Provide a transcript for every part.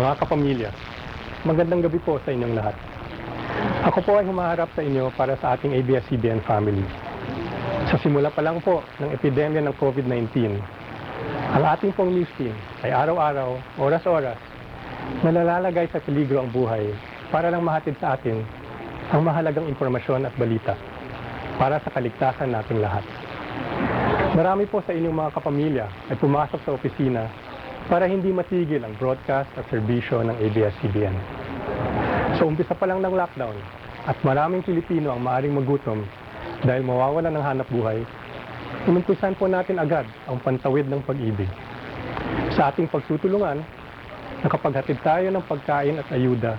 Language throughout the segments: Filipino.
mga kapamilya, magandang gabi po sa inyong lahat. Ako po ay humaharap sa inyo para sa ating ABS-CBN family. Sa simula pa lang po ng epidemya ng COVID-19, ang ating pong news team ay araw-araw, oras-oras, nalalagay sa peligro ang buhay para lang mahatid sa atin ang mahalagang impormasyon at balita para sa kaligtasan nating lahat. Marami po sa inyong mga kapamilya ay pumasok sa opisina para hindi matigil ang broadcast at serbisyo ng ABS-CBN. So umpisa pa lang ng lockdown at maraming Pilipino ang maaaring magutom dahil mawawala ng hanap buhay, inumpisan po natin agad ang pantawid ng pag-ibig. Sa ating pagtutulungan, nakapaghatid tayo ng pagkain at ayuda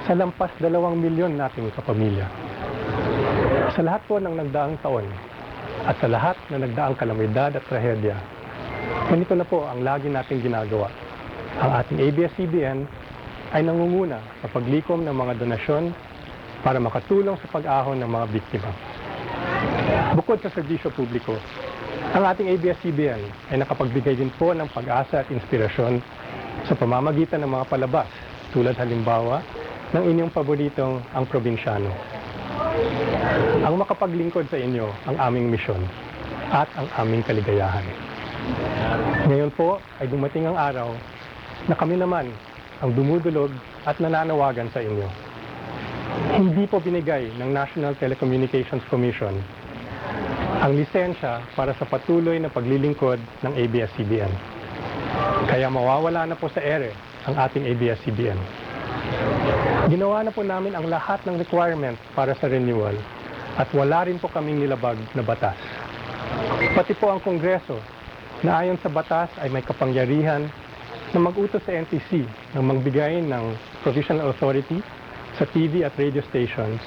sa lampas 2 milyon nating kapamilya. Sa lahat po ng nagdaang taon at sa lahat na nagdaang kalamidad at trahedya, ganito na po ang lagi nating ginagawa. Ang ating ABS-CBN ay nangunguna sa paglikom ng mga donasyon para makatulong sa pag-ahon ng mga biktima. Bukod sa serbisyo publiko, ang ating ABS-CBN ay nakapagbigay din po ng pag-asa at inspirasyon sa pamamagitan ng mga palabas tulad halimbawa ng inyong paboritong Ang Probinsyano. Ang makapaglingkod sa inyo ang aming misyon at ang aming kaligayahan. Ngayon po ay dumating ang araw na kami naman ang dumudulog at nananawagan sa inyo. Hindi po binigay ng National Telecommunications Commission ang lisensya para sa patuloy na paglilingkod ng ABS-CBN. Kaya mawawala na po sa ere ang ating ABS-CBN. Ginawa na po namin ang lahat ng requirement para sa renewal at wala rin po kaming nilabag na batas. Pati po ang Kongreso na ayon sa batas ay may kapangyarihan na mag-utos sa NTC na magbigay ng provisional authority sa TV at radio stations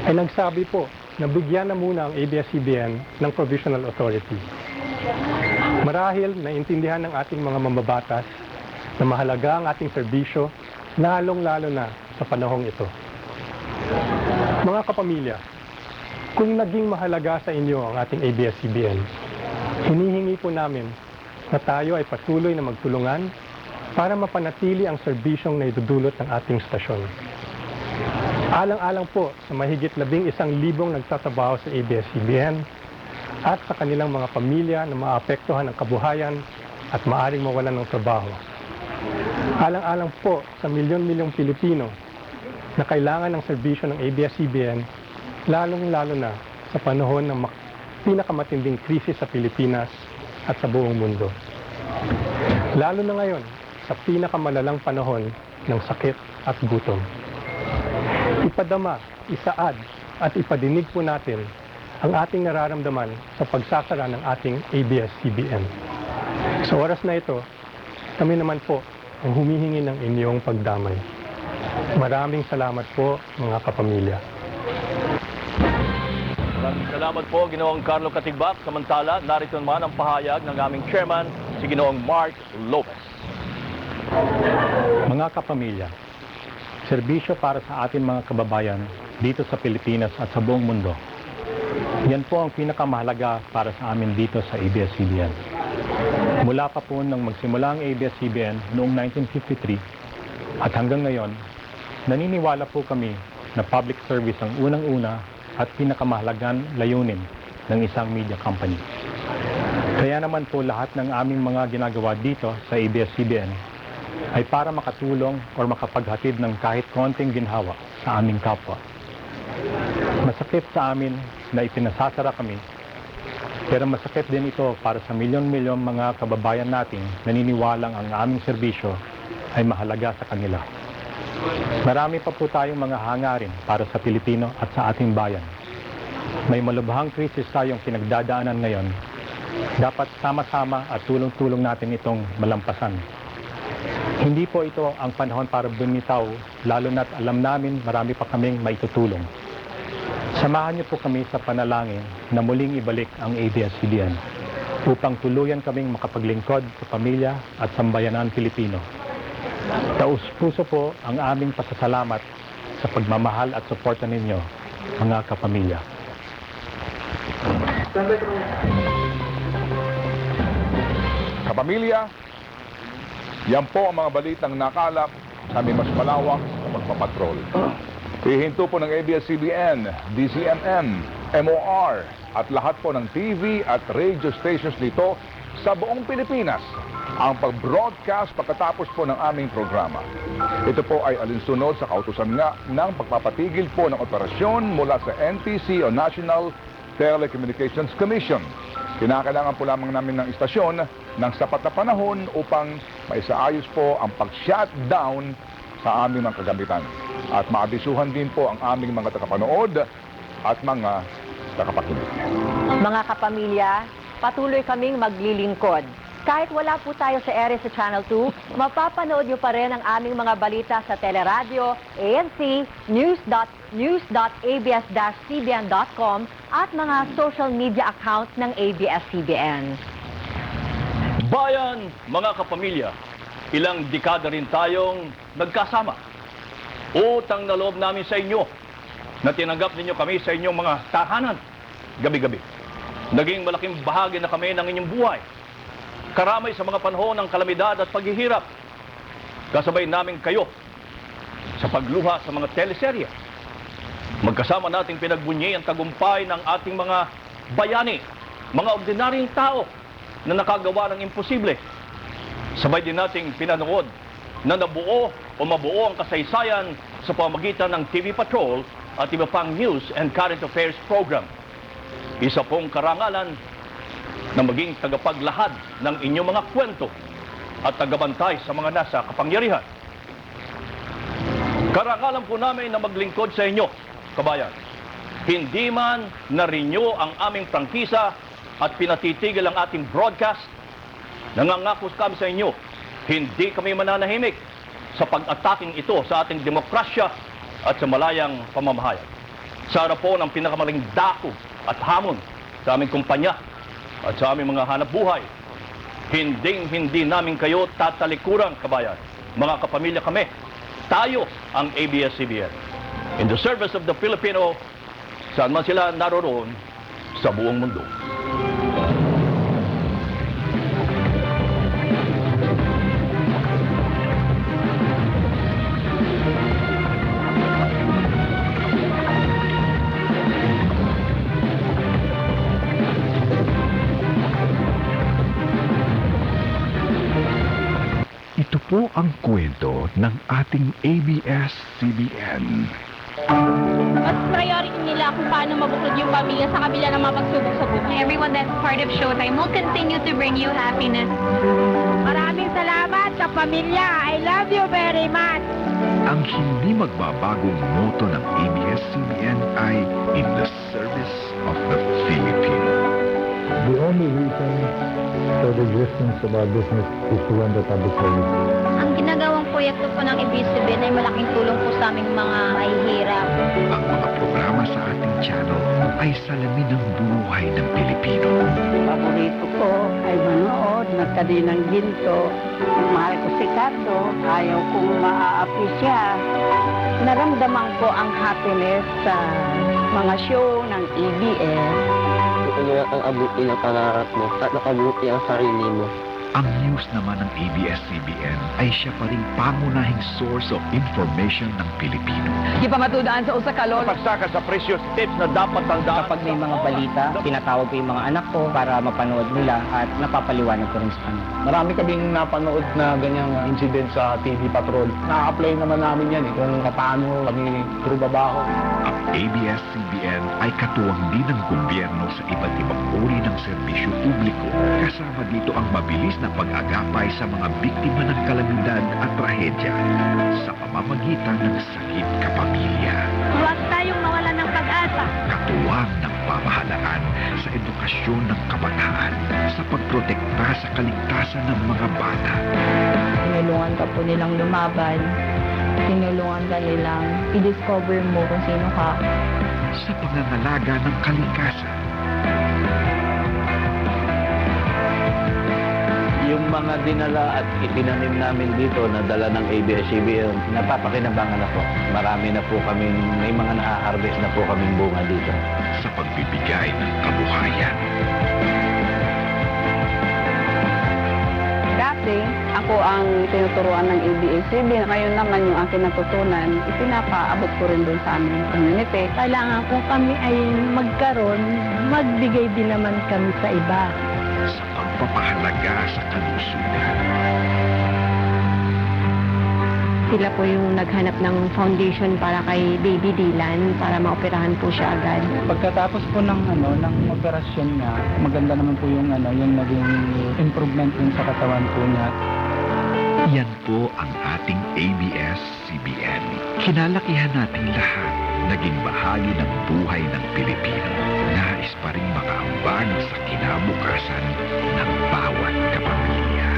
ay nagsabi po na bigyan na muna ang ABS-CBN ng provisional authority. Marahil naintindihan ng ating mga mambabatas na mahalaga ang ating serbisyo lalong-lalo na sa panahong ito. Mga kapamilya, kung naging mahalaga sa inyo ang ating ABS-CBN, hinihingi po namin na tayo ay patuloy na magtulungan para mapanatili ang serbisyong naidudulot ng ating stasyon. Alang-alang po sa mahigit 11,000 nagtatrabaho sa ABS-CBN at sa kanilang mga pamilya na maapektuhan ng kabuhayan at maaring mawalan ng trabaho. Alang-alang po sa milyon-milyong Pilipino na kailangan ng serbisyo ng ABS-CBN, lalong-lalo na sa panahon ng pinakamatinding krisis sa Pilipinas at sa buong mundo. Lalo na ngayon sa pinakamalalang panahon ng sakit at gutom. Ipadama, isaad at ipadinig po natin ang ating nararamdaman sa pagsasara ng ating ABS-CBN. Sa oras na ito, kami naman po ang humihingi ng inyong pagdamay. Maraming salamat po mga kapamilya. Maraming salamat po, Ginoong Carlo Katigbak. Samantala, narito naman ang pahayag ng aming chairman, si Ginoong Mark Lopez. Mga kapamilya, serbisyo para sa ating mga kababayan dito sa Pilipinas at sa buong mundo. Yan po ang pinakamahalaga para sa amin dito sa ABS-CBN. Mula pa po nang magsimula ang ABS-CBN noong 1953 at hanggang ngayon, naniniwala po kami na public service ang unang-una at pinakamahalagang layunin ng isang media company. Kaya naman po lahat ng aming mga ginagawa dito sa ABS-CBN ay para makatulong o makapaghatid ng kahit konting ginhawa sa aming kapwa. Masakit sa amin na ipinasasara kami, pero masakit din ito para sa milyon-milyon mga kababayan nating naniniwalang ang aming serbisyo ay mahalaga sa kanila. Marami pa po tayong mga hangarin para sa Pilipino at sa ating bayan. May malubhang krisis tayong pinagdadaanan ngayon. Dapat sama-sama at tulong-tulong natin itong malampasan. Hindi po ito ang panahon para bumitaw, lalo na't alam namin marami pa kaming maitutulong. Samahan niyo po kami sa panalangin na muling ibalik ang ABS-CBN upang tuluyan kaming makapaglingkod sa pamilya at sambayanan Pilipino. Taus-puso po ang aming pasasalamat sa pagmamahal at suporta ninyo, mga kapamilya. Kapamilya, yan po ang mga balitang nakalap sa aming mas malawak na pagpapatrol. Hihinto po ng ABS-CBN, DZMM, MOR at lahat po ng TV at radio stations nito sa buong Pilipinas ang pag-broadcast pagkatapos po ng aming programa. Ito po ay alinsunod sa kautusan nga ng pagpapatigil po ng operasyon mula sa NTC o National Telecommunications Commission. Kinakailangan po lamang namin ng istasyon ng sapat na panahon upang maisaayos po ang pag-shutdown sa aming mga kagamitan. At maabisuhan din po ang aming mga tagapanood at mga tagapakinig. Mga kapamilya, patuloy kaming maglilingkod. Kahit wala po tayo sa ere sa Channel 2, mapapanood nyo pa rin ang aming mga balita sa teleradyo, ANC, news.abs-cbn.com at mga social media account ng ABS-CBN. Bayan, mga kapamilya, ilang dekada rin tayong nagkasama. Utang na loob namin sa inyo na tinanggap ninyo kami sa inyong mga tahanan gabi-gabi. Naging malaking bahagi na kami ng inyong buhay. Karamay sa mga panahon ng kalamidad at paghihirap. Kasabay namin kayo sa pagluha sa mga teleserye. Magkasama nating pinagbunyi ang tagumpay ng ating mga bayani, mga ordinaryong tao na nakagawa ng imposible. Sabay din nating pinanood na nabuo o mabuo ang kasaysayan sa pamagitan ng TV Patrol at iba pang news and current affairs program. Isa pong karangalan na maging tagapaglahad ng inyong mga kwento at tagabantay sa mga nasa kapangyarihan. Karangalan po namin na maglingkod sa inyo, kabayan. Hindi man na-renew ang aming prangkisa at pinatitigil ang ating broadcast, nangangako kami sa inyo, hindi kami mananahimik sa pag-ataking ito sa ating demokrasya at sa malayang pamamahayag. Sa harap po ng pinakamaling dako at hamon sa aming kumpanya at sa aming mga hanap buhay, hindi namin kayo tatalikuran, kabayan. Mga kapamilya kami, tayo ang ABS-CBN. In the service of the Filipino, saan man sila naroroon sa buong mundo. Ito po ang kwento ng ating ABS-CBN. Mas priority nila kung paano mabuklod yung pamilya sa kabila ng mga pagsubok sa buhay. Everyone that's part of Showtime will continue to bring you happiness. Maraming salamat sa pamilya. I love you very much. Ang hindi magbabagong motto ng ABS-CBN ay in the service of the Filipino. The only reason for the existence of our business is to render public service. Ang ginagawang proyekto po ng ABS-CBN ay malaking tulong po sa aming mga mahihirap. Ang mga programa sa ating channel ay salamin ng buhay ng Pilipino. Paborito ko ay manood ng Kadinang Ginto. Mahal ko si Cardo. Ayaw kong maaapi siya. Naramdaman ko ang happiness sa mga show ng ABS. Gusto nyo ang abutin ang pangarap mo at makabuti ang sarili mo. Ang news naman ng ABS-CBN ay siya pa rin pangunahing source of information ng Pilipino. Di pa matudaan sa usakalol. Pagsakan sa precious tips na dapat tandaan. Kapag may mga balita, tinatawag ko yung mga anak ko para mapanood nila at napapaliwanag ko rin sa kanila. Marami kaming napanood na ganyang incident sa TV Patrol. Na-apply naman namin yan kung paano kami trubabaho. Ang ABS-CBN ay katuwang din ng gobyerno sa iba't ibang uri ng serbisyo publiko. Kasama dito ang mabilis na pag-agapay sa mga biktima ng kalamidad at trahedya sa pamamagitan ng sakit kapamilya. Huwag tayong mawalan ng pag-asa. Katuwang ng pamahalaan sa edukasyon ng kabataan sa pagprotekta sa kaligtasan ng mga bata. Tinulungan ka po nilang lumaban. Tinulungan ka nilang i-discover mo kung sino ka. Sa pangangalaga ng kalikasan. Yung mga dinala at itinanim namin dito na dala ng ABS-CBN, napapakinabangan ako. Marami na po kami, may mga na-harvest na po kaming bunga dito. Sa pagbibigay ng kabuhayan. Dati, ang ako ang tinuturuan ng ABS-CBN. Ngayon naman yung aking natutunan, ipinapaabot ko rin doon sa aming community. Kailangan kung kami ay magkaroon, magbigay din naman kami sa iba. Sa pagpapahalaga sa kalusugan. Sila po yung naghanap ng foundation para kay Baby Dylan para maoperahan po siya agad. Pagkatapos po ng operasyon niya, maganda naman po yung yung naging improvement din sa katawan po niya. Yan po ang ating ABS-CBN. Kinalakihan nating lahat, naging bahagi ng buhay ng Pilipino. Nais pa rin makaambag sa kinabukasan ng bawat kapamilya.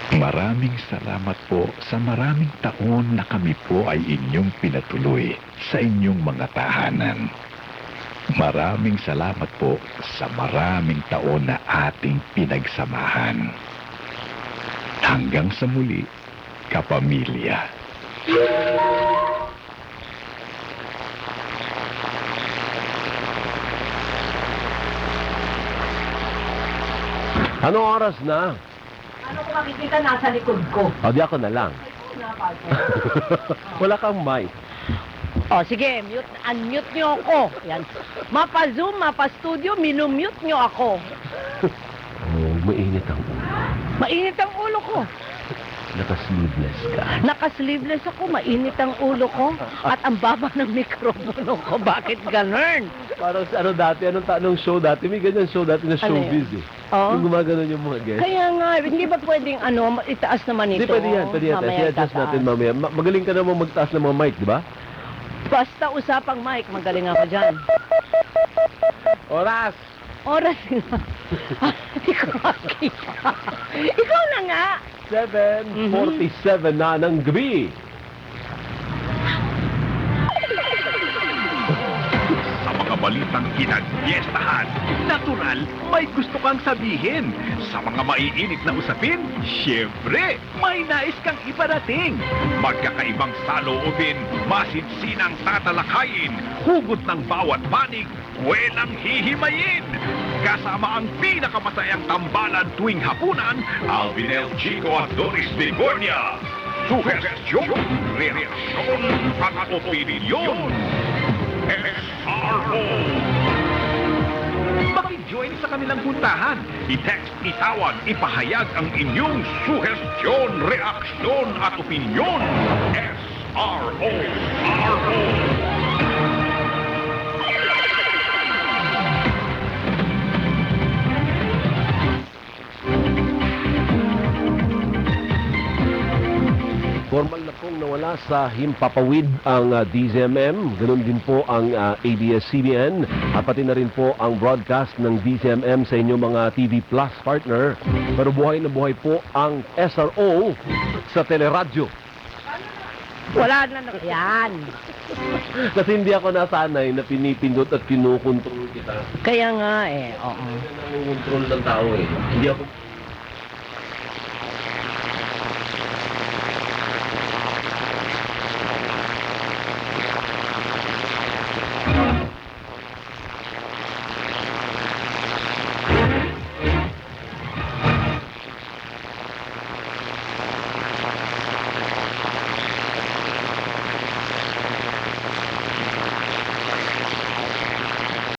Maraming salamat po sa maraming taon na kami po ay inyong pinatuloy sa inyong mga tahanan. Maraming salamat po sa maraming taon na ating pinagsamahan. Hanggang sa muli, kapamilya. Anong oras na? Ano ko makikita nasa likod ko? O, di ako na lang. Wala kang mic. O sige, unmute nyo ako. Yan. Mapa-Zoom, mapa-studio, minumute nyo ako. Oh, mainit ang ulo. Mainit ang ulo ko. Naka-sleeveless ka. Naka-sleeveless ako, mainit ang ulo ko. At ang baba ng mikropono ko. Bakit ganun? Parang anong show dati? May ganyan show dati na showbiz eh. Oh? Yung gumaganon yung mga guests. Kaya nga, hindi ba pwedeng itaas naman ito? Hindi, pwede yan. Mamaya I-adjust tataas. natin mamaya. Magaling ka naman magtaas ng mga mic, di ba? Basta usapang mic, magaling ako dyan. Oras! Oras nga. Hindi ko makita. Ikaw na nga. 7:47 na ng gabi. Sa mga balitang kinagpiestahan, natural, may gusto kang sabihin. Sa mga maiinit na usapin, syempre, may nais kang iparating. Magkakaibang saloobin, masinsinang tatalakayin, hugot ng bawat panig, walang hihimayin. Kasama ang pinakamasayang tambalan tuwing hapunan, Alvin L. Chico at Doris Vigornia. Sugestyon, reaksyon, at opinyon. SRO. Maki-join sa kanilang puntahan. I-text, itawag, ipahayag ang inyong sugestyon, reaksyon at opinyon. SRO. RO. Formal na pong nawala sa himpapawid ang DZMM. Ganun din po ang ABS-CBN at pati na rin po ang broadcast ng DZMM sa inyong mga TV Plus partner. Pero buhay na buhay po ang SRO sa teleradyo. Wala na yan. Kasi hindi ako nasanay na pinipindot at kinukontrol kita. Kaya nga oo. Nangungontrol ng tao eh. Hindi ako